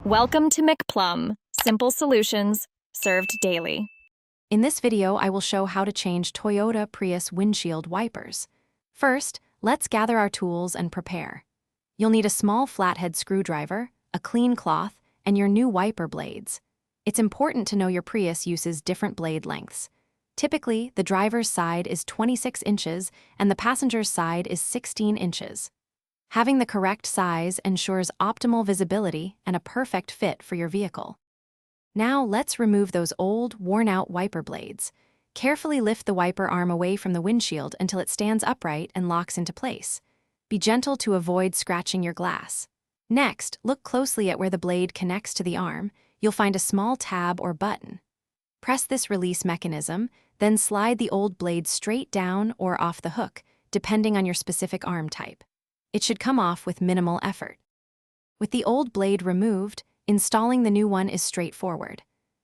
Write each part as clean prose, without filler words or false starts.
Welcome to McPlum, simple solutions served daily. In this video, I will show how to change Toyota Prius windshield wipers. First, let's gather our tools and prepare. You'll need a small flathead screwdriver, a clean cloth, and your new wiper blades. It's important to know your Prius uses different blade lengths. Typically, the driver's side is 26 inches and the passenger's side is 16 inches. Having the correct size ensures optimal visibility and a perfect fit for your vehicle. Now let's remove those old, worn-out wiper blades. Carefully lift the wiper arm away from the windshield until it stands upright and locks into place. Be gentle to avoid scratching your glass. Next, look closely at where the blade connects to the arm. You'll find a small tab or button. Press this release mechanism, then slide the old blade straight down or off the hook, depending on your specific arm type. It should come off with minimal effort. With the old blade removed, installing the new one is straightforward.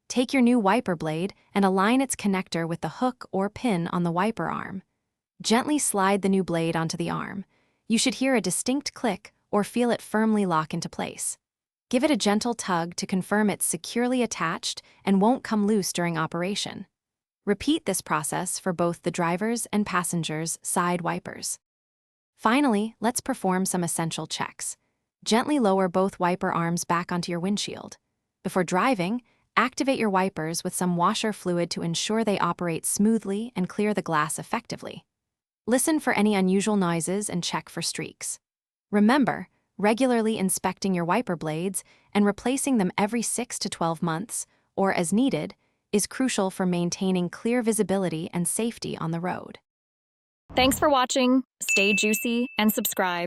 Take your new wiper blade and align its connector with the hook or pin on the wiper arm. Gently slide the new blade onto the arm. You should hear a distinct click or feel it firmly lock into place. Give it a gentle tug to confirm it's securely attached and won't come loose during operation. Repeat this process for both the driver's and passenger's side wipers. Finally, let's perform some essential checks. Gently lower both wiper arms back onto your windshield. Before driving, activate your wipers with some washer fluid to ensure they operate smoothly and clear the glass effectively. Listen for any unusual noises and check for streaks. Remember, regularly inspecting your wiper blades and replacing them every 6 to 12 months, or as needed, is crucial for maintaining clear visibility and safety on the road. Thanks for watching. Stay juicy and subscribe.